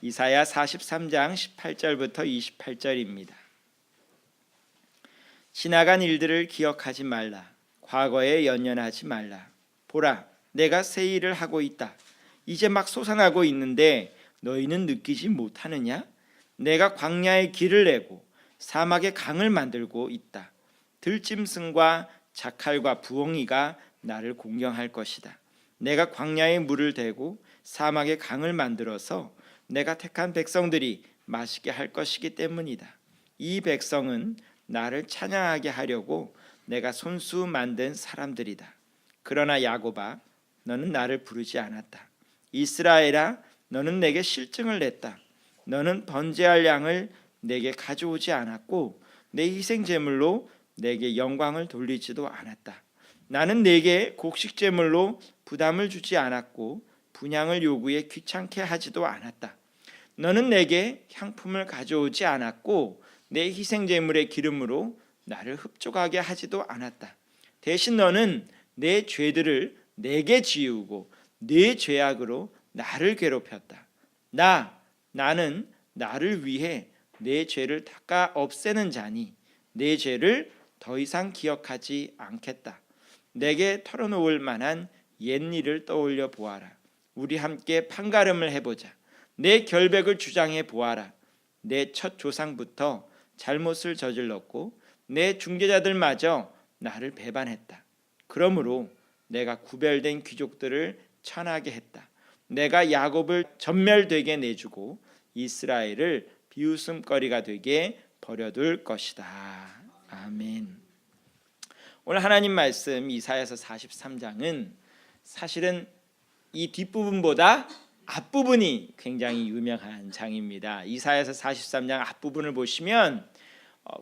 이사야 43장 18절부터 28절입니다. 지나간 일들을 기억하지 말라. 과거에 연연하지 말라. 보라, 내가 새 일을 하고 있다. 이제 막 솟아나고 있는데 너희는 느끼지 못하느냐? 내가 광야에 길을 내고 사막에 강을 만들고 있다. 들짐승과 자칼과 부엉이가 나를 공경할 것이다. 내가 광야에 물을 대고 사막에 강을 만들어서 내가 택한 백성들이 마시게 할 것이기 때문이다. 이 백성은 나를 찬양하게 하려고 내가 손수 만든 사람들이다. 그러나 야곱아, 너는 나를 부르지 않았다. 이스라엘아, 너는 내게 실증을 냈다. 너는 번제할 양을 내게 가져오지 않았고 내 희생 제물로 내게 영광을 돌리지도 않았다. 나는 내게 곡식 제물로 부담을 주지 않았고 분향을 요구해 귀찮게 하지도 않았다. 너는 내게 향품을 가져오지 않았고 내 희생 제물의 기름으로 나를 흡족하게 하지도 않았다. 대신 너는 내 죄들을 내게 지우고 내 죄악으로 나를 괴롭혔다. 나는 나를 위해 내 죄를 닦아 없애는 자니 내 죄를 더 이상 기억하지 않겠다. 내게 털어놓을 만한 옛일을 떠올려 보아라. 우리 함께 판가름을 해보자. 내 결백을 주장해 보아라. 내 첫 조상부터 잘못을 저질렀고 내 중재자들마저 나를 배반했다. 그러므로 내가 구별된 귀족들을 천하게 했다. 내가 야곱을 전멸되게 내주고 이스라엘을 비웃음거리가 되게 버려둘 것이다. 아멘. 오늘 하나님 말씀 이사야서 43장은 사실은 이 뒷부분보다 앞부분이 굉장히 유명한 장입니다. 이사야서 43장 앞부분을 보시면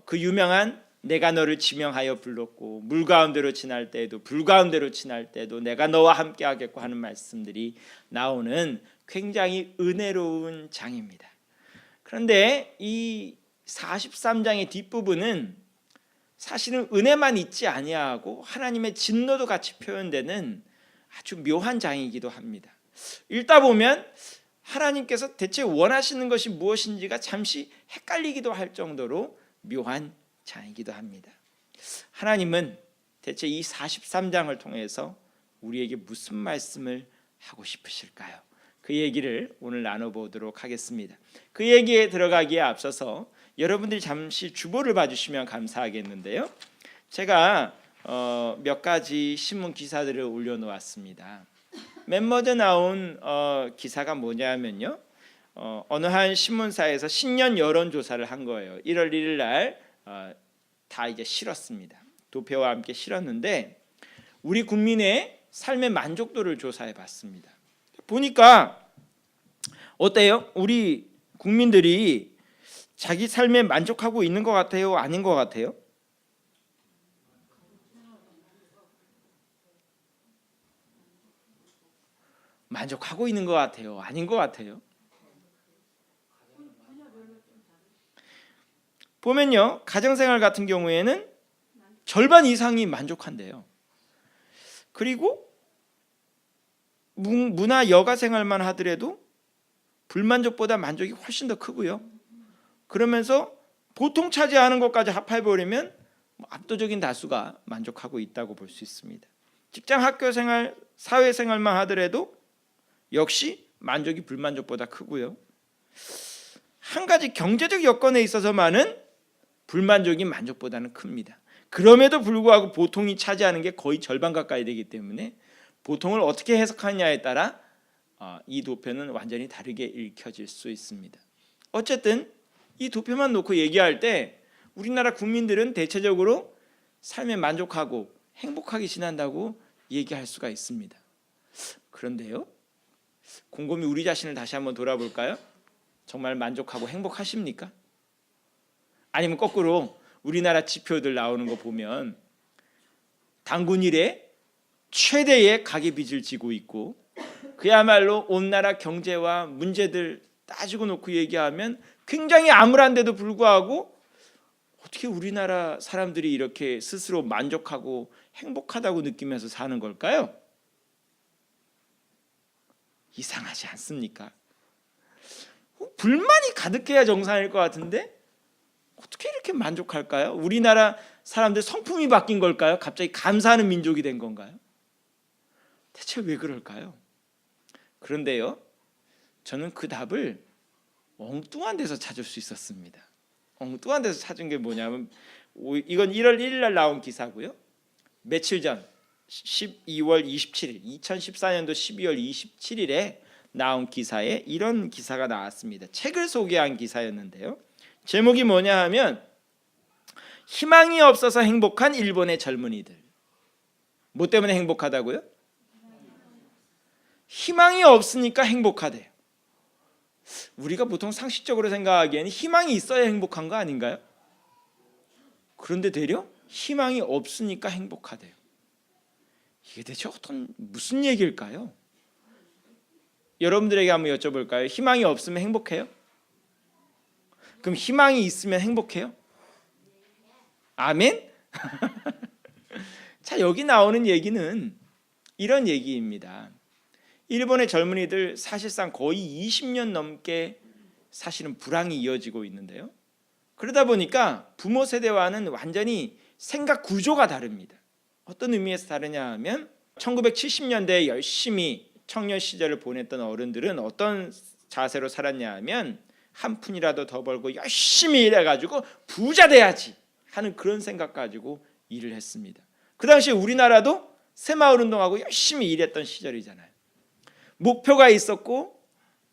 그 유명한 내가 너를 지명하여 불렀고 물 가운데로 지날 때에도 불 가운데로 지날 때도 내가 너와 함께 하겠고 하는 말씀들이 나오는 굉장히 은혜로운 장입니다. 그런데 이 43장의 뒷부분은 사실은 은혜만 있지 아니하고 하나님의 진노도 같이 표현되는 아주 묘한 장이기도 합니다. 읽다 보면 하나님께서 대체 원하시는 것이 무엇인지가 잠시 헷갈리기도 할 정도로 묘한 장이기도 합니다. 하나님은 대체 이 43장을 통해서 우리에게 무슨 말씀을 하고 싶으실까요? 그 얘기를 오늘 나눠보도록 하겠습니다. 그 얘기에 들어가기에 앞서서 여러분들이 잠시 주보를 봐주시면 감사하겠는데요. 제가 몇 가지 신문 기사들을 올려놓았습니다. 맨 먼저 나온 기사가 뭐냐면요, 어느 한 신문사에서 신년 여론조사를 한 거예요. 1월 1일 날 다 이제 실었습니다. 도표와 함께 실었는데 우리 국민의 삶의 만족도를 조사해 봤습니다. 보니까 어때요? 우리 국민들이 자기 삶에 만족하고 있는 것 같아요? 아닌 것 같아요? 만족하고 있는 것 같아요? 아닌 것 같아요? 보면요, 가정생활 같은 경우에는 절반 이상이 만족한대요. 그리고 문화 여가 생활만 하더라도 불만족보다 만족이 훨씬 더 크고요. 그러면서 보통 차지하는 것까지 합해버리면 압도적인 다수가 만족하고 있다고 볼 수 있습니다. 직장, 학교 생활, 사회생활만 하더라도 역시 만족이 불만족보다 크고요. 한 가지 경제적 여건에 있어서만은 불만족이 만족보다는 큽니다. 그럼에도 불구하고 보통이 차지하는 게 거의 절반 가까이 되기 때문에 보통을 어떻게 해석하느냐에 따라 이 도표는 완전히 다르게 읽혀질 수 있습니다. 어쨌든 이 도표만 놓고 얘기할 때 우리나라 국민들은 대체적으로 삶에 만족하고 행복하게 지낸다고 얘기할 수가 있습니다. 그런데요, 곰곰이 우리 자신을 다시 한번 돌아볼까요? 정말 만족하고 행복하십니까? 아니면 거꾸로 우리나라 지표들 나오는 거 보면 단군 이래 최대의 가계빚을 지고 있고 그야말로 온 나라 경제와 문제들 따지고 놓고 얘기하면 굉장히 암울한데도 불구하고 어떻게 우리나라 사람들이 이렇게 스스로 만족하고 행복하다고 느끼면서 사는 걸까요? 이상하지 않습니까? 불만이 가득해야 정상일 것 같은데 어떻게 이렇게 만족할까요? 우리나라 사람들 성품이 바뀐 걸까요? 갑자기 감사하는 민족이 된 건가요? 대체 왜 그럴까요? 그런데요, 저는 그 답을 엉뚱한 데서 찾을 수 있었습니다. 엉뚱한 데서 찾은 게 뭐냐면, 이건 1월 1일 날 나온 기사고요. 며칠 전 12월 27일 2014년도 12월 27일에 나온 기사에 이런 기사가 나왔습니다. 책을 소개한 기사였는데요, 제목이 뭐냐 하면 희망이 없어서 행복한 일본의 젊은이들. 뭐 때문에 행복하다고요? 희망이 없으니까 행복하대요. 우리가 보통 상식적으로 생각하기에는 희망이 있어야 행복한 거 아닌가요? 그런데 되려 희망이 없으니까 행복하대요. 이게 대체 무슨 얘기일까요? 여러분들에게 한번 여쭤볼까요? 희망이 없으면 행복해요? 그럼 희망이 있으면 행복해요? 아멘? 자, 여기 나오는 얘기는 이런 얘기입니다. 일본의 젊은이들 사실상 거의 20년 넘게 사실은 불황이 이어지고 있는데요, 그러다 보니까 부모 세대와는 완전히 생각 구조가 다릅니다. 어떤 의미에서 다르냐 하면 1970년대에 열심히 청년 시절을 보냈던 어른들은 어떤 자세로 살았냐 하면 한 푼이라도 더 벌고 열심히 일해가지고 부자 돼야지 하는 그런 생각 가지고 일을 했습니다. 그 당시에 우리나라도 새마을운동하고 열심히 일했던 시절이잖아요. 목표가 있었고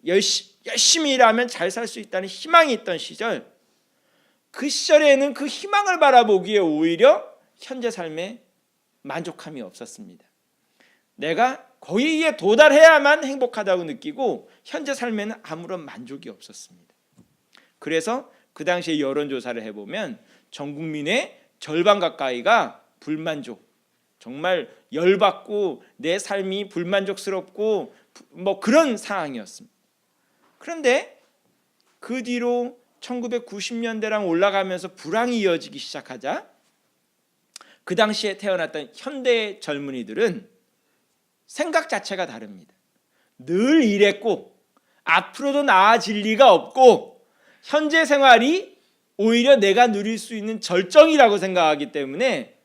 열심히 일하면 잘 살 수 있다는 희망이 있던 시절, 그 시절에는 그 희망을 바라보기에 오히려 현재 삶에 만족함이 없었습니다. 내가 거기에 도달해야만 행복하다고 느끼고 현재 삶에는 아무런 만족이 없었습니다. 그래서 그 당시에 여론조사를 해보면 전 국민의 절반 가까이가 불만족, 정말 열받고 내 삶이 불만족스럽고 뭐 그런 상황이었습니다. 그런데 그 뒤로 1990년대랑 올라가면서 불황이 이어지기 시작하자 그 당시에 태어났던 현대 젊은이들은 생각 자체가 다릅니다. 늘 이랬고 앞으로도 나아질 리가 없고 현재 생활이 오히려 내가 누릴 수 있는 절정이라고 생각하기 때문에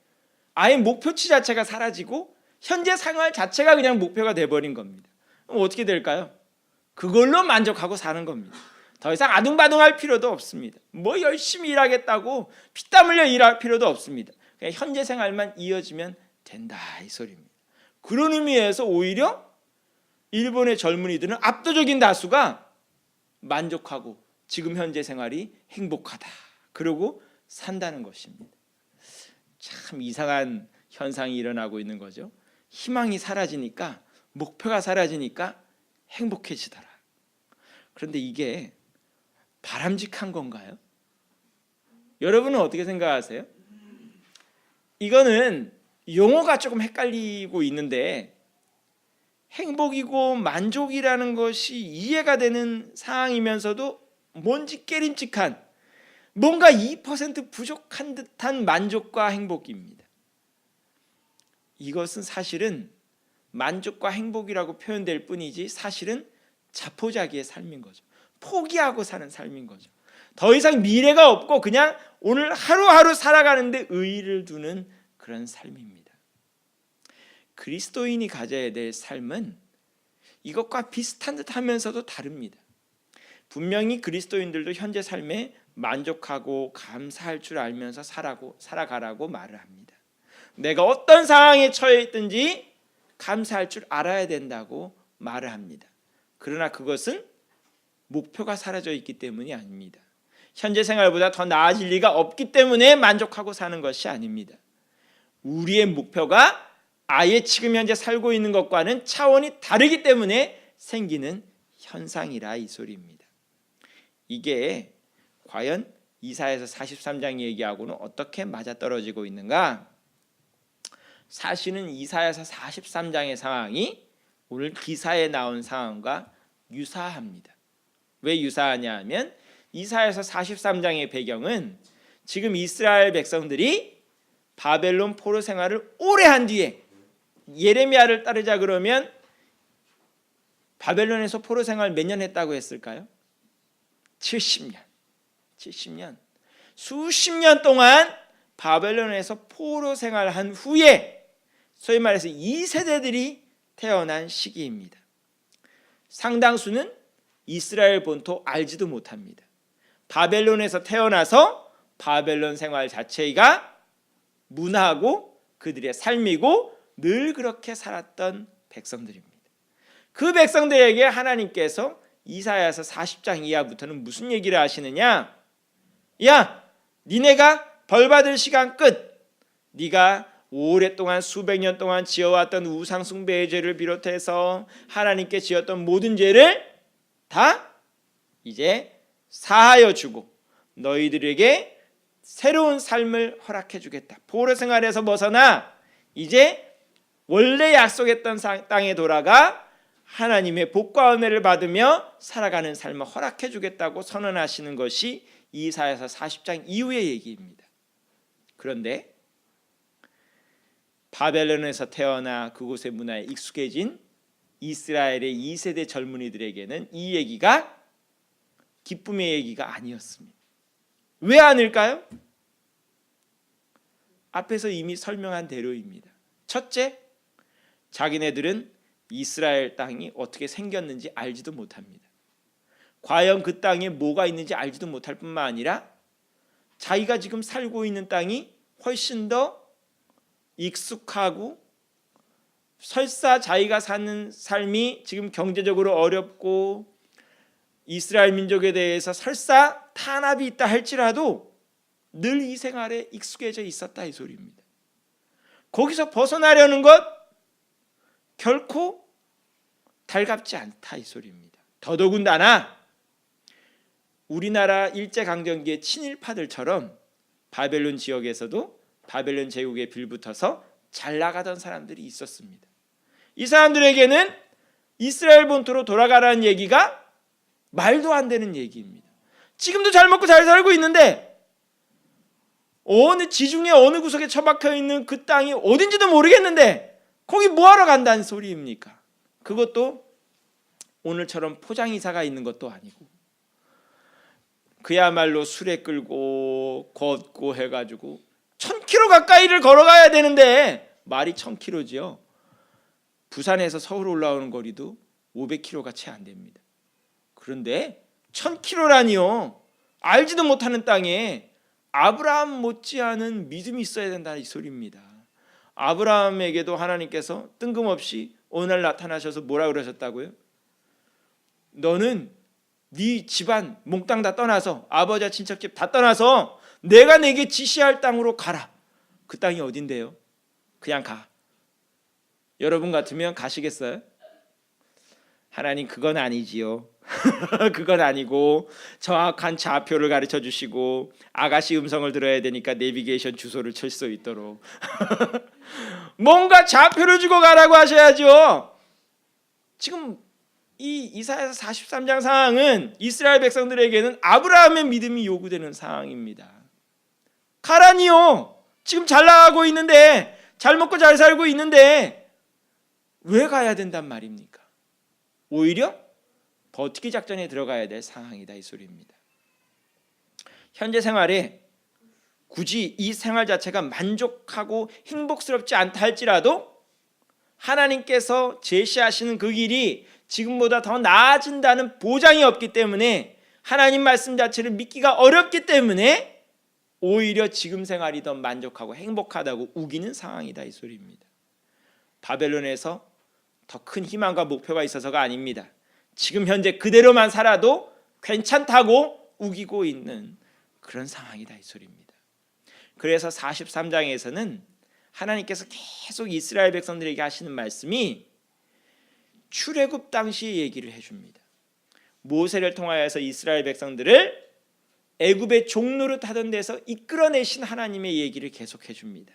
아예 목표치 자체가 사라지고 현재 생활 자체가 그냥 목표가 돼버린 겁니다. 그럼 어떻게 될까요? 그걸로 만족하고 사는 겁니다. 더 이상 아둥바둥할 필요도 없습니다. 뭐 열심히 일하겠다고 피땀 흘려 일할 필요도 없습니다. 그냥 현재 생활만 이어지면 된다, 이 소리입니다. 그런 의미에서 오히려 일본의 젊은이들은 압도적인 다수가 만족하고 지금 현재 생활이 행복하다, 그러고 산다는 것입니다. 참 이상한 현상이 일어나고 있는 거죠. 희망이 사라지니까, 목표가 사라지니까 행복해지더라. 그런데 이게 바람직한 건가요? 여러분은 어떻게 생각하세요? 이거는 용어가 조금 헷갈리고 있는데, 행복이고 만족이라는 것이 이해가 되는 상황이면서도 뭔지 깨림칙한, 뭔가 2% 부족한 듯한 만족과 행복입니다. 이것은 사실은 만족과 행복이라고 표현될 뿐이지 사실은 자포자기의 삶인 거죠. 포기하고 사는 삶인 거죠. 더 이상 미래가 없고 그냥 오늘 하루하루 살아가는데 의의를 두는 그런 삶입니다. 그리스도인이 가져야 될 삶은 이것과 비슷한 듯 하면서도 다릅니다. 분명히 그리스도인들도 현재 삶에 만족하고 감사할 줄 알면서 살아가라고 말을 합니다. 내가 어떤 상황에 처해 있든지 감사할 줄 알아야 된다고 말을 합니다. 그러나 그것은 목표가 사라져 있기 때문이 아닙니다. 현재 생활보다 더 나아질 리가 없기 때문에 만족하고 사는 것이 아닙니다. 우리의 목표가 아예 지금 현재 살고 있는 것과는 차원이 다르기 때문에 생기는 현상이라 이 소리입니다. 이게 과연 이사야서 43장 얘기하고는 어떻게 맞아떨어지고 있는가? 사실은 이사야서 43장의 상황이 오늘 기사에 나온 상황과 유사합니다. 왜 유사하냐 하면 이사야서 43장의 배경은 지금 이스라엘 백성들이 바벨론 포로 생활을 오래 한 뒤에, 예레미야를 따르자 그러면 바벨론에서 포로 생활 몇 년 했다고 했을까요? 70년 수십 년 동안 바벨론에서 포로 생활한 후에 소위 말해서 2세대들이 태어난 시기입니다. 상당수는 이스라엘 본토 알지도 못합니다. 바벨론에서 태어나서 바벨론 생활 자체가 문화고 그들의 삶이고 늘 그렇게 살았던 백성들입니다. 그 백성들에게 하나님께서 이사야서 40장 이하부터는 무슨 얘기를 하시느냐? 야, 니네가 벌받을 시간 끝. 네가 오랫동안 수백 년 동안 지어왔던 우상 숭배의 죄를 비롯해서 하나님께 지었던 모든 죄를 다 이제 사하여 주고 너희들에게 새로운 삶을 허락해 주겠다. 포로 생활에서 벗어나 이제 원래 약속했던 땅에 돌아가 하나님의 복과 은혜를 받으며 살아가는 삶을 허락해 주겠다고 선언하시는 것이 이사야서 40장 이후의 얘기입니다. 그런데 바벨론에서 태어나 그곳의 문화에 익숙해진 이스라엘의 2세대 젊은이들에게는 이 얘기가 기쁨의 얘기가 아니었습니다. 왜 아닐까요? 앞에서 이미 설명한 대로입니다. 첫째, 자기네들은 이스라엘 땅이 어떻게 생겼는지 알지도 못합니다. 과연 그 땅에 뭐가 있는지 알지도 못할 뿐만 아니라 자기가 지금 살고 있는 땅이 훨씬 더 익숙하고 설사 자기가 사는 삶이 지금 경제적으로 어렵고 이스라엘 민족에 대해서 설사 탄압이 있다 할지라도 늘 이 생활에 익숙해져 있었다 이 소리입니다. 거기서 벗어나려는 것 결코 달갑지 않다 이 소리입니다. 더더군다나 우리나라 일제강점기의 친일파들처럼 바벨론 지역에서도 바벨론 제국에 빌붙어서 잘 나가던 사람들이 있었습니다. 이 사람들에게는 이스라엘 본토로 돌아가라는 얘기가 말도 안 되는 얘기입니다. 지금도 잘 먹고 잘 살고 있는데 어느 지중해 어느 구석에 처박혀 있는 그 땅이 어딘지도 모르겠는데 거기 뭐하러 간다는 소리입니까? 그것도 오늘처럼 포장이사가 있는 것도 아니고 그야말로 수레 끌고 걷고 해가지고 1000km 가까이를 걸어가야 되는데 말이 1000km지요. 부산에서 서울 올라오는 거리도 500km가 채 안 됩니다. 그런데 1000km라니요. 알지도 못하는 땅에 아브라함 못지않은 믿음이 있어야 된다 이 소리입니다. 아브라함에게도 하나님께서 뜬금없이 어느 날 나타나셔서 뭐라 그러셨다고요? 너는 네 집안 몽땅 다 떠나서 아버지와 친척집 다 떠나서 내가 내게 지시할 땅으로 가라. 그 땅이 어딘데요? 그냥 가. 여러분 같으면 가시겠어요? 하나님 그건 아니지요. 그건 아니고 정확한 좌표를 가르쳐 주시고 아가씨 음성을 들어야 되니까 내비게이션 주소를 칠 수 있도록 뭔가 좌표를 주고 가라고 하셔야죠. 지금 이 이사야서 43장 상황은 이스라엘 백성들에게는 아브라함의 믿음이 요구되는 상황입니다. 가라니요. 지금 잘 나가고 있는데 잘 먹고 잘 살고 있는데 왜 가야 된단 말입니까? 오히려 버티기 작전에 들어가야 될 상황이다 이 소리입니다. 현재 생활에 굳이 이 생활 자체가 만족하고 행복스럽지 않다 할지라도 하나님께서 제시하시는 그 길이 지금보다 더 나아진다는 보장이 없기 때문에 하나님 말씀 자체를 믿기가 어렵기 때문에 오히려 지금 생활이 더 만족하고 행복하다고 우기는 상황이다 이 소리입니다. 바벨론에서 더 큰 희망과 목표가 있어서가 아닙니다. 지금 현재 그대로만 살아도 괜찮다고 우기고 있는 그런 상황이다 이 소리입니다. 그래서 43장에서는 하나님께서 계속 이스라엘 백성들에게 하시는 말씀이 출애굽 당시의 얘기를 해줍니다. 모세를 통하여서 이스라엘 백성들을 애굽의 종노릇 하던 데서 이끌어내신 하나님의 얘기를 계속해 줍니다.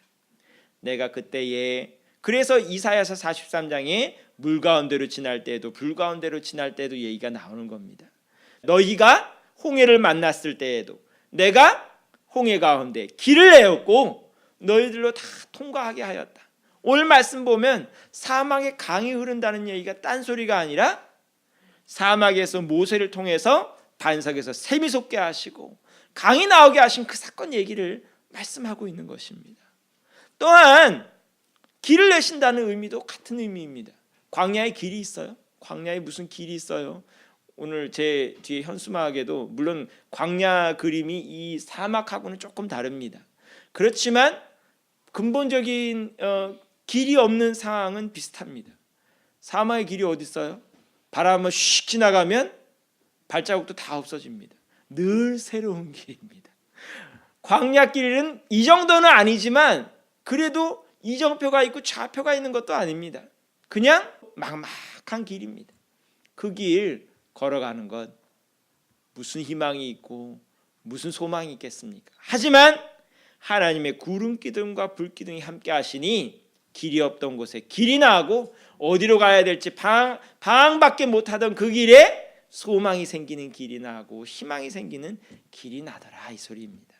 내가 그때에 그래서 이사야서 43장에 물 가운데로 지날 때에도 불 가운데로 지날 때에도 얘기가 나오는 겁니다. 너희가 홍해를 만났을 때에도 내가 홍해 가운데 길을 내었고 너희들로 다 통과하게 하였다. 오늘 말씀 보면 사막에 강이 흐른다는 얘기가 딴소리가 아니라 사막에서 모세를 통해서 반석에서 샘이 솟게 하시고 강이 나오게 하신 그 사건 얘기를 말씀하고 있는 것입니다. 또한 길을 내신다는 의미도 같은 의미입니다. 광야에 길이 있어요? 광야에 무슨 길이 있어요? 오늘 제 뒤에 현수막에도 물론 광야 그림이 이 사막하고는 조금 다릅니다. 그렇지만 근본적인 길이 없는 상황은 비슷합니다. 사막의 길이 어디 있어요? 바람을 슉 지나가면 발자국도 다 없어집니다. 늘 새로운 길입니다. 광야 길은 이 정도는 아니지만 그래도 이정표가 있고 좌표가 있는 것도 아닙니다. 그냥 막막한 길입니다. 그 길 걸어가는 것 무슨 희망이 있고 무슨 소망이 있겠습니까? 하지만 하나님의 구름 기둥과 불 기둥이 함께 하시니 길이 없던 곳에 길이 나고 어디로 가야 될지 방황밖에 못하던 그 길에 소망이 생기는 길이 나고 희망이 생기는 길이 나더라, 이 소리입니다.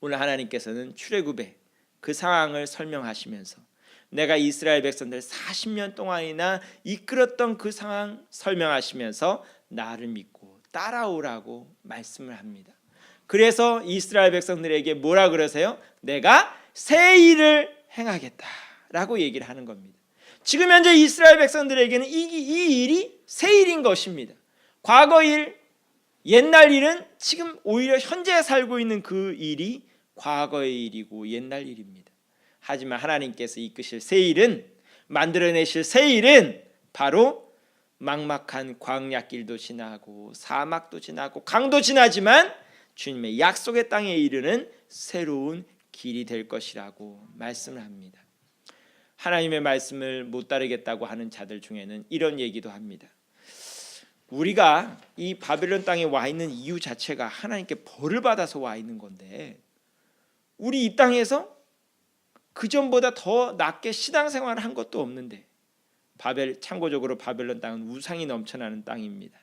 오늘 하나님께서는 출애굽의 그 상황을 설명하시면서 내가 이스라엘 백성들 40년 동안이나 이끌었던 그 상황 설명하시면서 나를 믿고 따라오라고 말씀을 합니다. 그래서 이스라엘 백성들에게 뭐라 그러세요? 내가 새 일을 행하겠다라고 얘기를 하는 겁니다. 지금 현재 이스라엘 백성들에게는 이 일이 새 일인 것입니다. 과거 일, 옛날 일은 지금 오히려 현재 살고 있는 그 일이 과거의 일이고 옛날 일입니다. 하지만 하나님께서 이끄실 새 일은, 만들어내실 새 일은 바로 막막한 광야길도 지나고 사막도 지나고 강도 지나지만 주님의 약속의 땅에 이르는 새로운 길이 될 것이라고 말씀을 합니다. 하나님의 말씀을 못 따르겠다고 하는 자들 중에는 이런 얘기도 합니다. 우리가 이 바벨론 땅에 와 있는 이유 자체가 하나님께 벌을 받아서 와 있는 건데 우리 이 땅에서 그 전보다 더 낫게 신앙생활을 한 것도 없는데, 참고적으로 바벨론 땅은 우상이 넘쳐나는 땅입니다.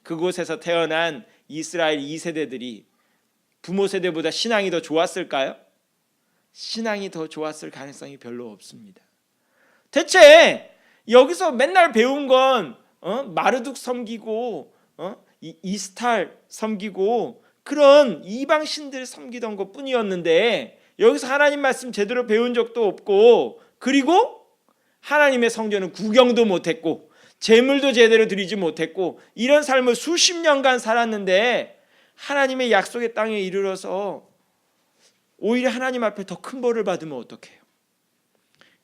그곳에서 태어난 이스라엘 2세대들이 부모 세대보다 신앙이 더 좋았을까요? 신앙이 더 좋았을 가능성이 별로 없습니다. 대체 여기서 맨날 배운 건 마르둑 섬기고 이스탈 섬기고 그런 이방 신들 섬기던 것뿐이었는데 여기서 하나님 말씀 제대로 배운 적도 없고, 그리고 하나님의 성전은 구경도 못했고 제물도 제대로 드리지 못했고 이런 삶을 수십 년간 살았는데 하나님의 약속의 땅에 이르러서 오히려 하나님 앞에 더 큰 벌을 받으면 어떡해요?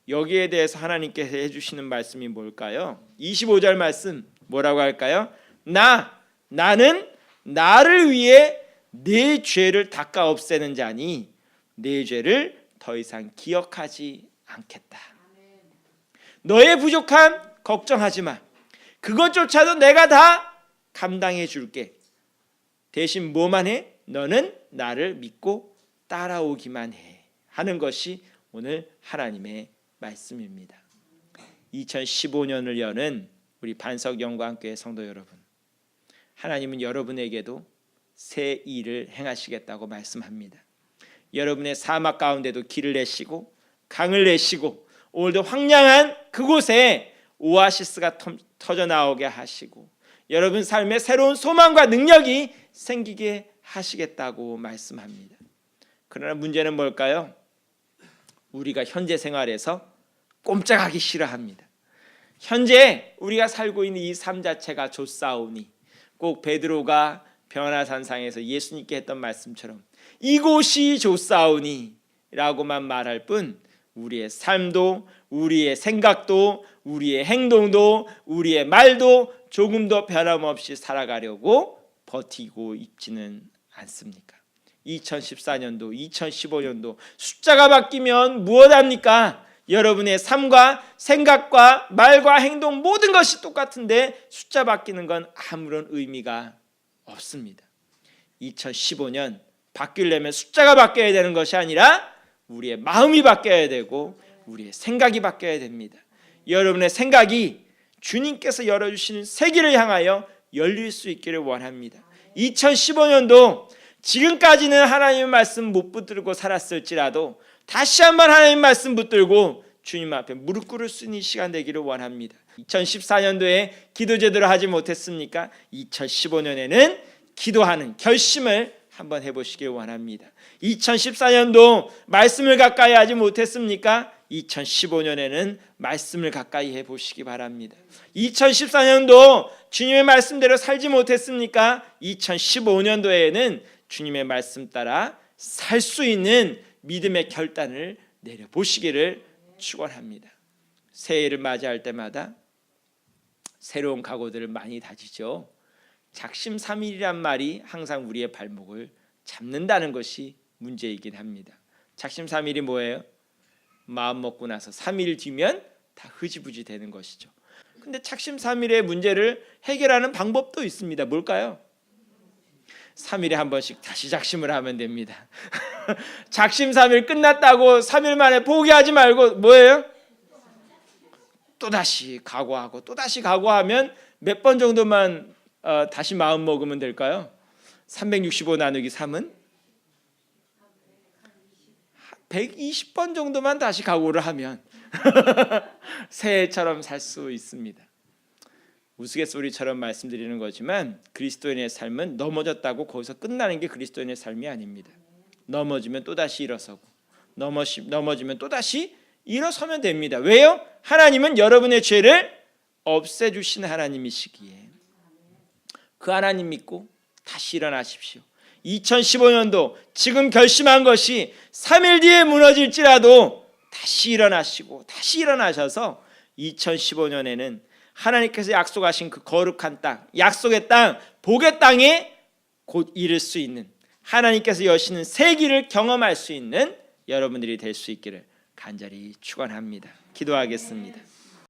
여기에 대해서 하나님께서 해주시는 말씀이 뭘까요? 25절 말씀 뭐라고 할까요? 나는 나를 위해 내 죄를 닦아 없애는 자니 내 죄를 더 이상 기억하지 않겠다. 너의 부족함 걱정하지 마. 그것조차도 내가 다 감당해 줄게. 대신 뭐만 해? 너는 나를 믿고 따라오기만 해 하는 것이 오늘 하나님의 말씀입니다. 2015년을 여는 우리 반석영광교회 성도 여러분, 하나님은 여러분에게도 새 일을 행하시겠다고 말씀합니다. 여러분의 사막 가운데도 길을 내시고 강을 내시고 오늘도 황량한 그곳에 오아시스가 터져 나오게 하시고 여러분 삶에 새로운 소망과 능력이 생기게 하시겠다고 말씀합니다. 그러나 문제는 뭘까요? 우리가 현재 생활에서 꼼짝하기 싫어합니다. 현재 우리가 살고 있는 이 삶 자체가 좋사오니, 꼭 베드로가 변화산상에서 예수님께 했던 말씀처럼 이곳이 좋사오니 라고만 말할 뿐 우리의 삶도 우리의 생각도 우리의 행동도 우리의 말도 조금 더 변함없이 살아가려고 버티고 있지는 않습니까? 2014년도 2015년도 숫자가 바뀌면 무엇합니까? 여러분의 삶과 생각과 말과 행동 모든 것이 똑같은데 숫자 바뀌는 건 아무런 의미가 없습니다. 2015년 바뀌려면 숫자가 바뀌어야 되는 것이 아니라 우리의 마음이 바뀌어야 되고 우리의 생각이 바뀌어야 됩니다. 여러분의 생각이 주님께서 열어주시는 세계를 향하여 열릴 수 있기를 원합니다. 2015년도 지금까지는 하나님의 말씀 못 붙들고 살았을지라도 다시 한번 하나님의 말씀 붙들고 주님 앞에 무릎 꿇을 수 있는 시간 되기를 원합니다. 2014년도에 기도 제대로 하지 못했습니까? 2015년에는 기도하는 결심을 한번 해보시길 원합니다. 2014년도 말씀을 가까이 하지 못했습니까? 2015년에는 말씀을 가까이 해보시기 바랍니다. 2014년도 주님의 말씀대로 살지 못했습니까? 2015년도에는 주님의 말씀 따라 살 수 있는 믿음의 결단을 내려보시기를 축원합니다. 새해를 맞이할 때마다 새로운 각오들을 많이 다지죠. 작심삼일이란 말이 항상 우리의 발목을 잡는다는 것이 문제이긴 합니다. 작심삼일이 뭐예요? 마음 먹고 나서 3일 뒤면 다 흐지부지 되는 것이죠. 근데 작심삼일의 문제를 해결하는 방법도 있습니다. 뭘까요? 3일에 한 번씩 다시 작심을 하면 됩니다. 작심삼일 끝났다고 3일 만에 포기하지 말고 뭐예요? 또다시 각오하고 또다시 각오하면 몇 번 정도만 다시 마음 먹으면 될까요? 365 나누기 3은 120번 정도만 다시 각오를 하면 새해처럼 살 수 있습니다. 우스갯소리처럼 말씀드리는 거지만 그리스도인의 삶은 넘어졌다고 거기서 끝나는 게 그리스도인의 삶이 아닙니다. 넘어지면 또다시 일어서고 넘어지면 또다시 일어서면 됩니다. 왜요? 하나님은 여러분의 죄를 없애주신 하나님이시기에 그 하나님 믿고 다시 일어나십시오. 2015년도 지금 결심한 것이 3일 뒤에 무너질지라도 다시 일어나시고 다시 일어나셔서 2015년에는 하나님께서 약속하신 그 거룩한 땅, 약속의 땅, 복의 땅에 곧 이를 수 있는 하나님께서 여시는 새 길을 경험할 수 있는 여러분들이 될 수 있기를 간절히 축원합니다. 기도하겠습니다.